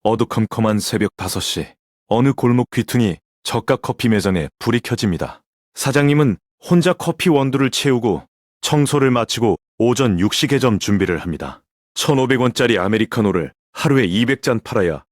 어두컴컴한 새벽 5시, 어느 골목 귀퉁이 저가 커피 매장에 불이 켜집니다. 사장님은 혼자 커피 원두를 채우고 청소를 마치고 오전 6시 개점 준비를 합니다. 1,500원짜리 아메리카노를 하루에 200잔 팔아야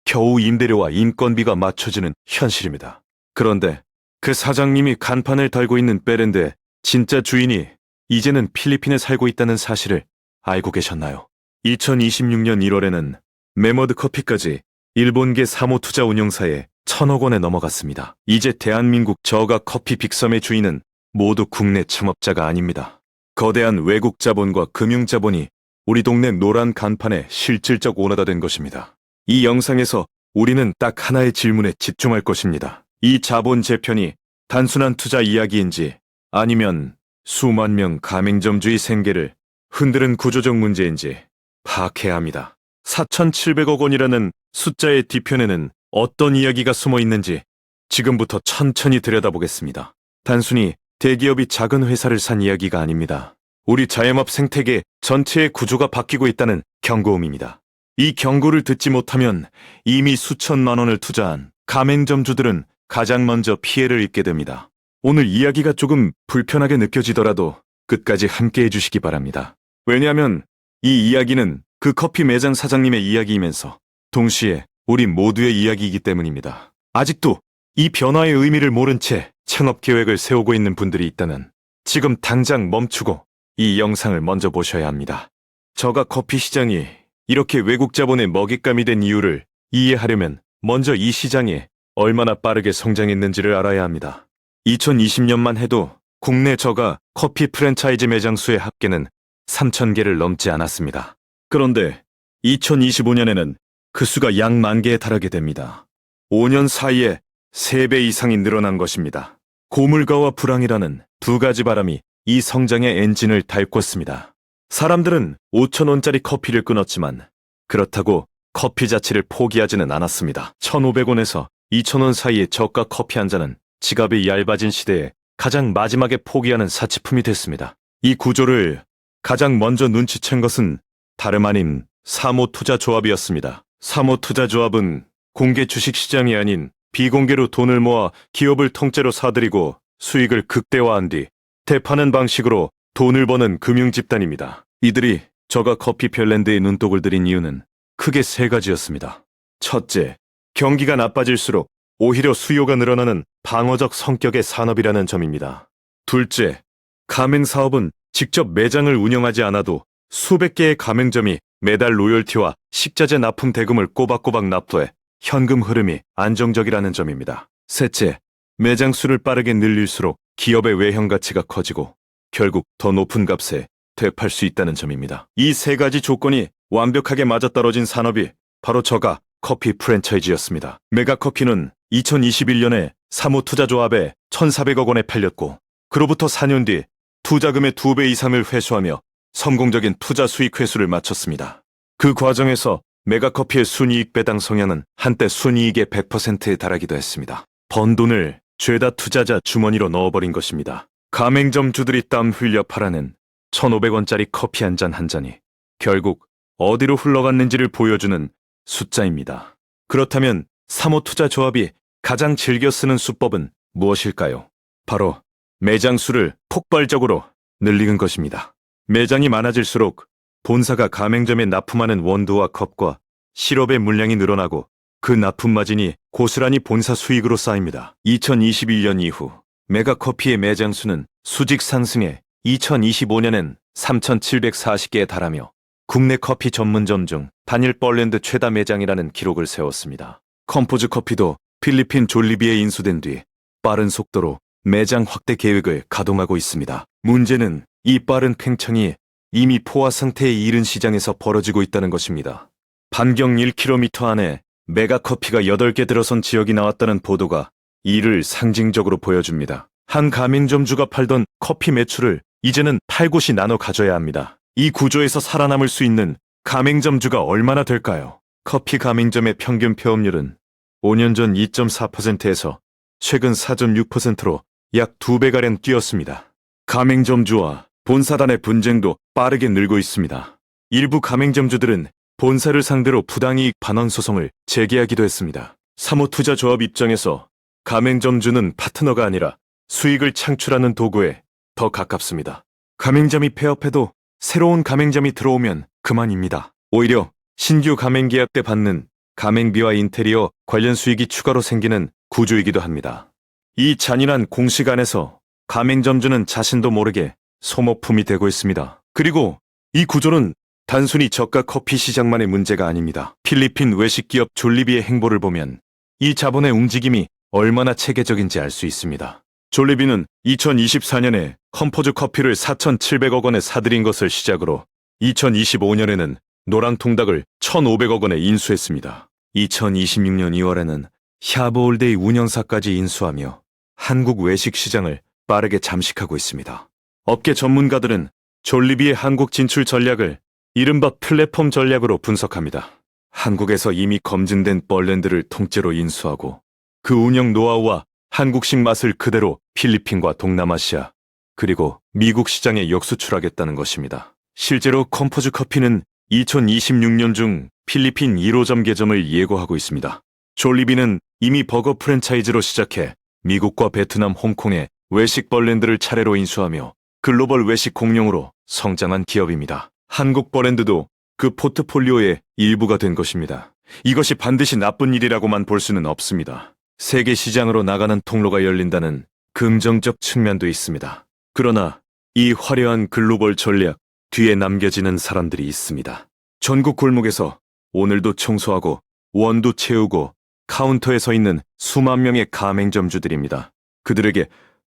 겨우 임대료와 인건비가 맞춰지는 현실입니다. 그런데 그 사장님이 간판을 달고 있는 베렌드의 진짜 주인이 이제는 필리핀에 살고 있다는 사실을 알고 계셨나요? 2026년 1월에는 메머드 커피까지 일본계 사모투자 운용사에 1,000억 원에 넘어갔습니다. 이제 대한민국 저가 커피 빅섬의 주인은 모두 국내 창업자가 아닙니다. 거대한 외국 자본과 금융 자본이 우리 동네 노란 간판의 실질적 오너가 된 것입니다. 이 영상에서 우리는 딱 하나의 질문에 집중할 것입니다. 이 자본 재편이 단순한 투자 이야기인지 아니면 수만 명 가맹점주의 생계를 흔드는 구조적 문제인지 파악해야 합니다. 4,700억 원이라는 숫자의 뒤편에는 어떤 이야기가 숨어 있는지 지금부터 천천히 들여다보겠습니다. 단순히 대기업이 작은 회사를 산 이야기가 아닙니다. 우리 자영업 생태계 전체의 구조가 바뀌고 있다는 경고음입니다. 이 경고를 듣지 못하면 이미 수천만 원을 투자한 가맹점주들은 가장 먼저 피해를 입게 됩니다. 오늘 이야기가 조금 불편하게 느껴지더라도 끝까지 함께 해주시기 바랍니다. 왜냐하면 이 이야기는 그 커피 매장 사장님의 이야기이면서 동시에 우리 모두의 이야기이기 때문입니다. 아직도 이 변화의 의미를 모른 채 창업 계획을 세우고 있는 분들이 있다면 지금 당장 멈추고 이 영상을 먼저 보셔야 합니다. 저가 커피 시장이 이렇게 외국 자본의 먹잇감이 된 이유를 이해하려면 먼저 이 시장이 얼마나 빠르게 성장했는지를 알아야 합니다. 2020년만 해도 국내 저가 커피 프랜차이즈 매장 수의 합계는 3,000개를 넘지 않았습니다. 그런데 2025년에는 그 수가 약 10,000개에 달하게 됩니다. 5년 사이에 3배 이상이 늘어난 것입니다. 고물가와 불황이라는 두 가지 바람이 이 성장의 엔진을 닳궜습니다. 사람들은 5,000원짜리 커피를 끊었지만 그렇다고 커피 자체를 포기하지는 않았습니다. 1,500원에서 2,000원 사이의 저가 커피 한 잔은 지갑이 얇아진 시대에 가장 마지막에 포기하는 사치품이 됐습니다. 이 구조를 가장 먼저 눈치챈 것은 다름 아닌 사모투자조합이었습니다. 사모투자조합은 공개 주식시장이 아닌 비공개로 돈을 모아 기업을 통째로 사들이고 수익을 극대화한 뒤 대파는 방식으로 돈을 버는 금융집단입니다. 이들이 저가 커피 별 랜드에 눈독을 들인 이유는 크게 3가지였습니다. 첫째, 경기가 나빠질수록 오히려 수요가 늘어나는 방어적 성격의 산업이라는 점입니다. 둘째, 가맹사업은 직접 매장을 운영하지 않아도 수백 개의 가맹점이 매달 로열티와 식자재 납품 대금을 꼬박꼬박 납부해 현금 흐름이 안정적이라는 점입니다. 셋째, 매장 수를 빠르게 늘릴수록 기업의 외형 가치가 커지고 결국 더 높은 값에 되팔 수 있다는 점입니다. 이 3가지 조건이 완벽하게 맞아떨어진 산업이 바로 저가 커피 프랜차이즈였습니다. 메가커피는 2021년에 사모투자조합에 1,400억 원에 팔렸고 그로부터 4년 뒤 투자금의 2배 이상을 회수하며 성공적인 투자 수익 회수를 마쳤습니다. 그 과정에서 메가커피의 순이익 배당 성향은 한때 순이익의 100%에 달하기도 했습니다. 번 돈을 죄다 투자자 주머니로 넣어버린 것입니다. 가맹점주들이 땀 흘려 팔아낸 1,500원짜리 커피 한 잔이 결국 어디로 흘러갔는지를 보여주는 숫자입니다. 그렇다면 사모투자조합이 가장 즐겨 쓰는 수법은 무엇일까요? 바로 매장 수를 폭발적으로 늘리는 것입니다. 매장이 많아질수록 본사가 가맹점에 납품하는 원두와 컵과 시럽의 물량이 늘어나고 그 납품 마진이 고스란히 본사 수익으로 쌓입니다. 2021년 이후 메가커피의 매장 수는 수직 상승해 2025년엔 3,740개에 달하며 국내 커피 전문점 중 단일 벌랜드 최다 매장이라는 기록을 세웠습니다. 컴포즈 커피도 필리핀 졸리비에 인수된 뒤 빠른 속도로 매장 확대 계획을 가동하고 있습니다. 문제는 이 빠른 팽창이 이미 포화 상태에 이른 시장에서 벌어지고 있다는 것입니다. 반경 1km 안에 메가커피가 8개 들어선 지역이 나왔다는 보도가 이를 상징적으로 보여줍니다. 한 가맹점주가 팔던 커피 매출을 이제는 8곳이 나눠 가져야 합니다. 이 구조에서 살아남을 수 있는 가맹점주가 얼마나 될까요? 커피 가맹점의 평균 폐업률은 5년 전 2.4%에서 최근 4.6%로 약 2배가량 뛰었습니다. 가맹점주와 본사단의 분쟁도 빠르게 늘고 있습니다. 일부 가맹점주들은 본사를 상대로 부당이익 반환 소송을 제기하기도 했습니다. 사모투자조합 입장에서 가맹점주는 파트너가 아니라 수익을 창출하는 도구에 더 가깝습니다. 가맹점이 폐업해도 새로운 가맹점이 들어오면 그만입니다. 오히려 신규 가맹 계약 때 받는 가맹비와 인테리어 관련 수익이 추가로 생기는 구조이기도 합니다. 이 잔인한 공식 안에서 가맹점주는 자신도 모르게 소모품이 되고 있습니다. 그리고 이 구조는 단순히 저가 커피 시장만의 문제가 아닙니다. 필리핀 외식기업 졸리비의 행보를 보면 이 자본의 움직임이 얼마나 체계적인지 알 수 있습니다. 졸리비는 2024년에 컴포즈 커피를 4,700억 원에 사들인 것을 시작으로 2025년에는 노랑통닭을 1,500억 원에 인수했습니다. 2026년 2월에는 샤브올데이 운영사까지 인수하며 한국 외식 시장을 빠르게 잠식하고 있습니다. 업계 전문가들은 졸리비의 한국 진출 전략을 이른바 플랫폼 전략으로 분석합니다. 한국에서 이미 검증된 벌랜드를 통째로 인수하고 그 운영 노하우와 한국식 맛을 그대로 필리핀과 동남아시아 그리고 미국 시장에 역수출하겠다는 것입니다. 실제로 컴포즈 커피는 2026년 중 필리핀 1호점 개점을 예고하고 있습니다. 졸리비는 이미 버거 프랜차이즈로 시작해 미국과 베트남, 홍콩에 외식 벌랜드를 차례로 인수하며 글로벌 외식 공룡으로 성장한 기업입니다. 한국 버랜드도 그 포트폴리오의 일부가 된 것입니다. 이것이 반드시 나쁜 일이라고만 볼 수는 없습니다. 세계 시장으로 나가는 통로가 열린다는 긍정적 측면도 있습니다. 그러나 이 화려한 글로벌 전략 뒤에 남겨지는 사람들이 있습니다. 전국 골목에서 오늘도 청소하고 원두 채우고 카운터에 서 있는 수만 명의 가맹점주들입니다. 그들에게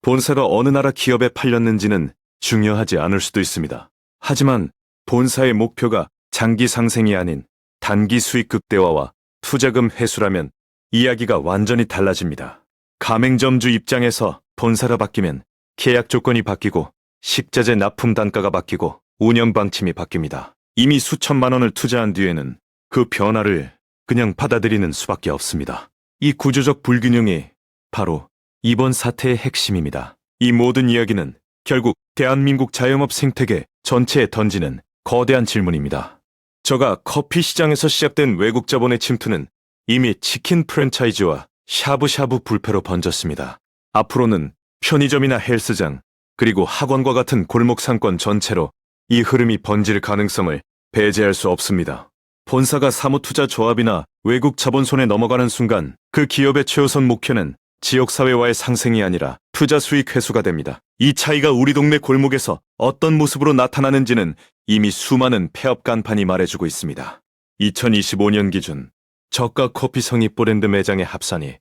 본사가 어느 나라 기업에 팔렸는지는 중요하지 않을 수도 있습니다. 하지만 본사의 목표가 장기 상생이 아닌 단기 수익 극대화와 투자금 회수라면 이야기가 완전히 달라집니다. 가맹점주 입장에서 본사가 바뀌면 계약 조건이 바뀌고 식자재 납품 단가가 바뀌고 운영 방침이 바뀝니다. 이미 수천만 원을 투자한 뒤에는 그 변화를 그냥 받아들이는 수밖에 없습니다. 이 구조적 불균형이 바로 이번 사태의 핵심입니다. 이 모든 이야기는 결국 대한민국 자영업 생태계 전체에 던지는 거대한 질문입니다. 저가 커피 시장에서 시작된 외국 자본의 침투는 이미 치킨 프랜차이즈와 샤브샤브 불패로 번졌습니다. 앞으로는 편의점이나 헬스장, 그리고 학원과 같은 골목 상권 전체로 이 흐름이 번질 가능성을 배제할 수 없습니다. 본사가 사모투자조합이나 외국 자본 손에 넘어가는 순간 그 기업의 최우선 목표는 지역사회와의 상생이 아니라 투자 수익 회수가 됩니다. 이 차이가 우리 동네 골목에서 어떤 모습으로 나타나는지는 이미 수많은 폐업 간판이 말해주고 있습니다. 2025년 기준 저가 커피 성입 브랜드 매장의 합산이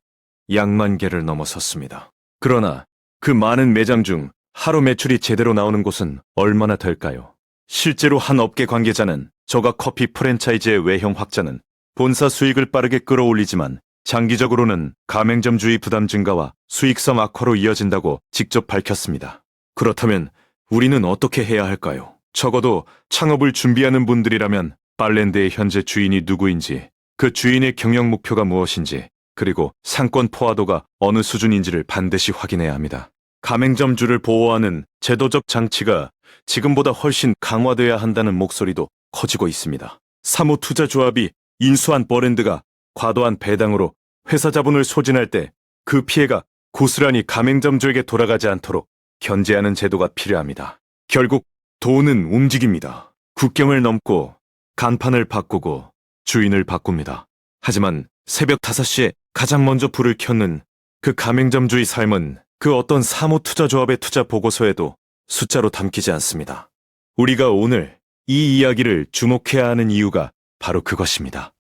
약10,000 개를 넘어섰습니다. 그러나 그 많은 매장 중 하루 매출이 제대로 나오는 곳은 얼마나 될까요? 실제로 한 업계 관계자는 저가 커피 프랜차이즈의 외형 확장은 본사 수익을 빠르게 끌어올리지만 장기적으로는 가맹점주의 부담 증가와 수익성 악화로 이어진다고 직접 밝혔습니다. 그렇다면 우리는 어떻게 해야 할까요? 적어도 창업을 준비하는 분들이라면 빨랜드의 현재 주인이 누구인지, 그 주인의 경영 목표가 무엇인지, 그리고 상권 포화도가 어느 수준인지를 반드시 확인해야 합니다. 가맹점주를 보호하는 제도적 장치가 지금보다 훨씬 강화돼야 한다는 목소리도 커지고 있습니다. 사모투자조합이 인수한 버랜드가 과도한 배당으로 회사 자본을 소진할 때 그 피해가 고스란히 가맹점주에게 돌아가지 않도록 견제하는 제도가 필요합니다. 결국 돈은 움직입니다. 국경을 넘고 간판을 바꾸고 주인을 바꿉니다. 하지만 새벽 5시에 가장 먼저 불을 켜는 그 가맹점주의 삶은 그 어떤 사모투자조합의 투자 보고서에도 숫자로 담기지 않습니다. 우리가 오늘 이 이야기를 주목해야 하는 이유가 바로 그것입니다.